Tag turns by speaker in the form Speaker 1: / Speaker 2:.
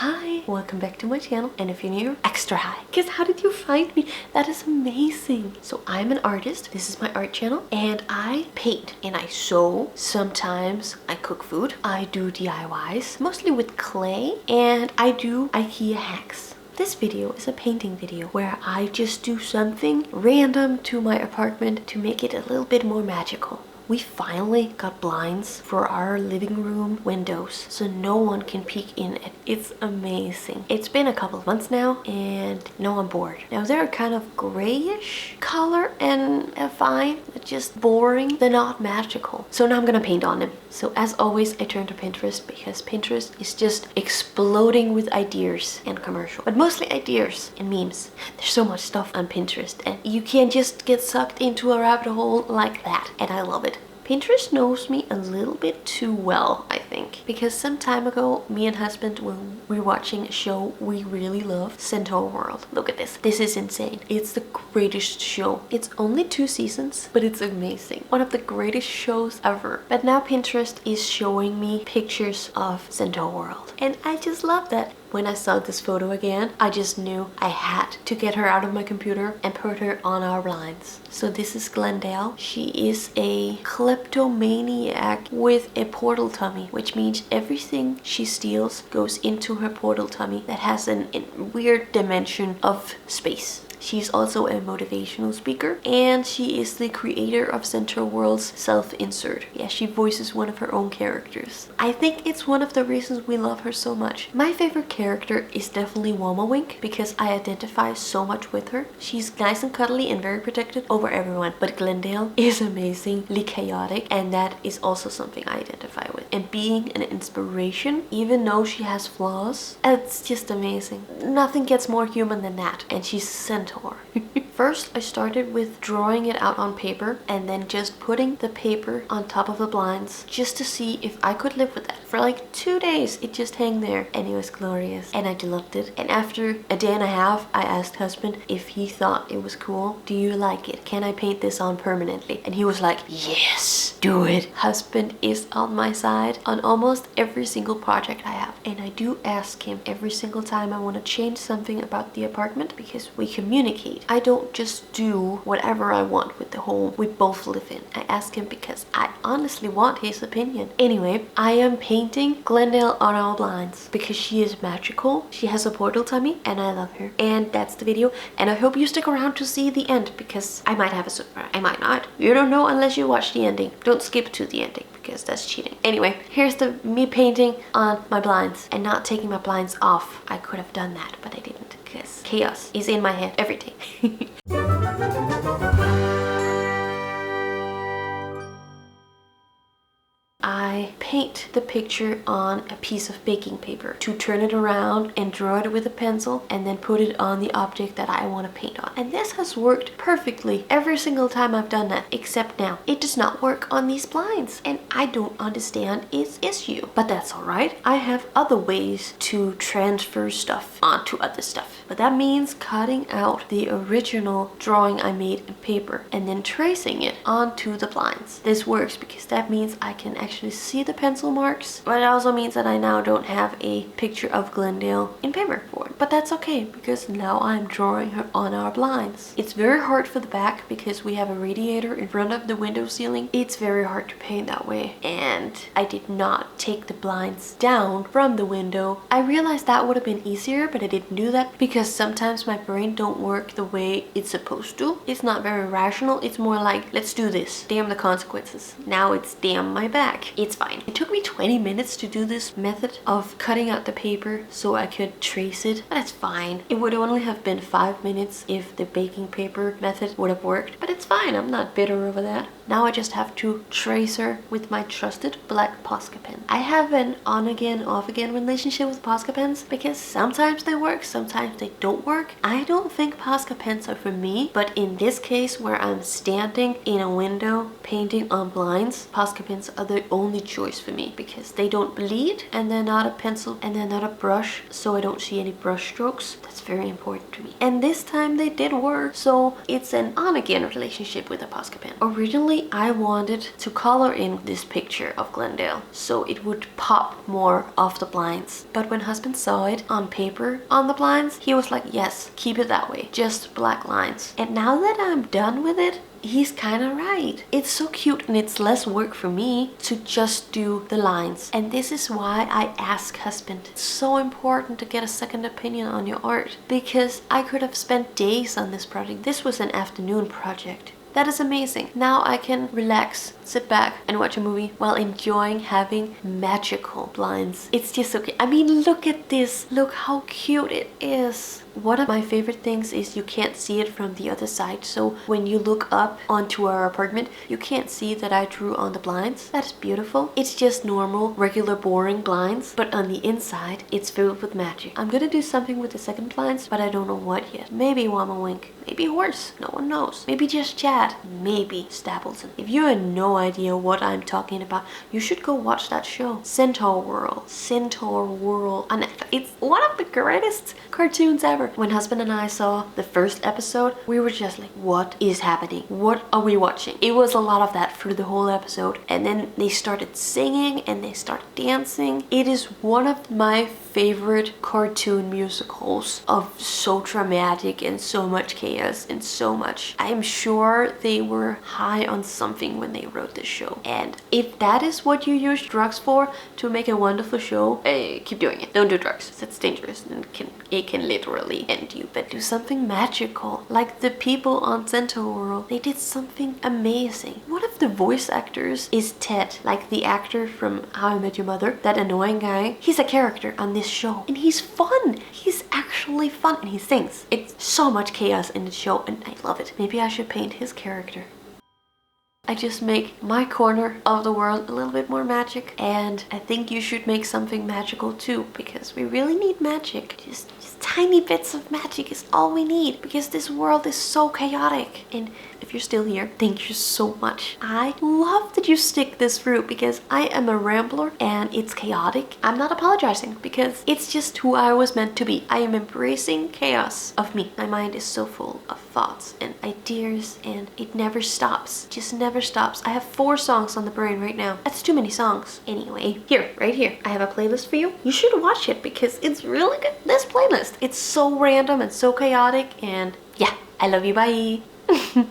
Speaker 1: Hi, welcome back to my channel, and if you're new, extra hi. Because how did you find me? That is amazing. So I'm an artist, this is my art channel, and I paint and I sew. Sometimes I cook food, I do DIYs, mostly with clay, and I do IKEA hacks. This video is a painting video where I just do something random to my apartment to make it a little bit more magical. We finally got blinds for our living room windows so no one can peek in it. It's amazing. It's been a couple of months now and no, I'm bored. Now they're kind of grayish color and fine, but just boring. They're not magical. So now I'm gonna paint on them. So as always, I turn to Pinterest because Pinterest is just exploding with ideas and commercial, but mostly ideas and memes. There's so much stuff on Pinterest and you can just get sucked into a rabbit hole like that, and I love it. Pinterest knows me a little bit too well, I think, because some time ago, me and husband, when we were watching a show we really love, Centaurworld. Look at this. This is insane. It's the greatest show. It's only 2 seasons, but it's amazing. One of the greatest shows ever. But now Pinterest is showing me pictures of Centaurworld, and I just love that. When I saw this photo again, I just knew I had to get her out of my computer and put her on our blinds. So this is Glendale. She is a kleptomaniac with a portal tummy, which means everything she steals goes into her portal tummy that has a weird dimension of space. She's also a motivational speaker, and she is the creator of Centaurworld's self-insert. Yeah, she voices one of her own characters. I think it's one of the reasons we love her so much. My favorite character is definitely Womawink because I identify so much with her. She's nice and cuddly and very protective over everyone, but Glendale is amazingly chaotic, and that is also something I identify with. And being an inspiration, even though she has flaws, it's just amazing. Nothing gets more human than that, and she's Centaur. First, I started with drawing it out on paper and then just putting the paper on top of the blinds just to see if I could live with that. For like 2 days, it just hung there and it was glorious and I loved it. And after a day and a half, I asked husband if he thought it was cool. Do you like it? Can I paint this on permanently? And he was like, yes, do it. Husband is on my side on almost every single project I have. And I do ask him every single time I want to change something about the apartment because we communicate. I don't just do whatever I want with the home we both live in. I ask him because I honestly want his opinion. Anyway, I am painting Glendale on our blinds because she is magical. She has a portal tummy and I love her. And that's the video. And I hope you stick around to see the end because I might have a surprise. I might not. You don't know unless you watch the ending. Don't skip to the ending because that's cheating. Anyway, here's me painting on my blinds and not taking my blinds off. I could have done that, but I didn't because chaos is in my head every day. I paint the picture on a piece of baking paper to turn it around and draw it with a pencil and then put it on the object that I want to paint on. And this has worked perfectly every single time I've done that, except now. It does not work on these blinds and I don't understand its issue. But that's alright. I have other ways to transfer stuff onto other stuff. But that means cutting out the original drawing I made in paper and then tracing it onto the blinds. This works because that means I can actually see the pencil marks, but it also means that I now don't have a picture of Glendale in paper for it. But that's okay because now I'm drawing her on our blinds. It's very hard for the back because we have a radiator in front of the window ceiling. It's very hard to paint that way, and I did not take the blinds down from the window. I realized that would have been easier, but I didn't do that because sometimes my brain don't work the way it's supposed to. It's not very rational. It's more like, let's do this. Damn the consequences. Now it's damn my back. It's fine. It took me 20 minutes to do this method of cutting out the paper so I could trace it, but it's fine. It would only have been 5 minutes if the baking paper method would have worked, but it's fine. I'm not bitter over that. Now I just have to trace her with my trusted black Posca pen. I have an on again, off again relationship with Posca pens because sometimes they work, sometimes they don't work. I don't think Posca pens are for me, but in this case where I'm standing in a window painting on blinds, Posca pens are the only choice for me. because they don't bleed and they're not a pencil and they're not a brush, so I don't see any brush strokes. That's very important to me. And this time they did work, so it's an on-again relationship with a Posca pen. Originally, I wanted to color in this picture of Glendale so it would pop more off the blinds. But when husband saw it on paper on the blinds, he was like, yes, keep it that way, just black lines. And now that I'm done with it, he's kind of right. It's so cute and it's less work for me to just do the lines. And this is why I ask husband. It's so important to get a second opinion on your art, because I could have spent days on this project. This was an afternoon project. That is amazing. Now I can relax, sit back and watch a movie while enjoying having magical blinds. It's just okay. I mean, look at this. Look how cute it is. One of my favorite things is you can't see it from the other side. So when you look up onto our apartment, you can't see that I drew on the blinds. That is beautiful. It's just normal, regular, boring blinds. But on the inside, it's filled with magic. I'm gonna do something with the second blinds, but I don't know what yet. Maybe Wama Wink. Maybe horse. No one knows. Maybe just Chad. Maybe Stapleton. If you have no idea what I'm talking about, you should go watch that show. Centaurworld. Centaurworld. On Netflix. It's one of the greatest cartoons ever. When husband and I saw the first episode, we were just like, what is happening? What are we watching? It was a lot of that through the whole episode. And then they started singing and they started dancing. It is one of my favorite cartoon musicals of so dramatic and so much chaos and so much. I am sure they were high on something when they wrote this show. And if that is what you use drugs for to make a wonderful show, keep doing it. Don't do drugs. That's dangerous and it can literally end you. But do something magical. Like the people on Centaurworld. They did something amazing. One of the voice actors is Ted, like the actor from How I Met Your Mother. That annoying guy. He's a character on this show and he's fun. He's actually fun and he sings. It's so much chaos in the show and I love it. Maybe I should paint his character. I just make my corner of the world a little bit more magic, and I think you should make something magical too, because we really need magic. Just tiny bits of magic is all we need, because this world is so chaotic. And if you're still here, thank you so much. I love that you stick this through, because I am a rambler and it's chaotic. I'm not apologizing, because it's just who I was meant to be. I am embracing chaos of me. My mind is so full of thoughts and ideas and it never stops. Just never stops. I have 4 songs on the brain right now. That's too many songs. Anyway, here, right here, I have a playlist for you. You should watch it because it's really good. This playlist, it's so random and so chaotic, and yeah, I love you. Bye.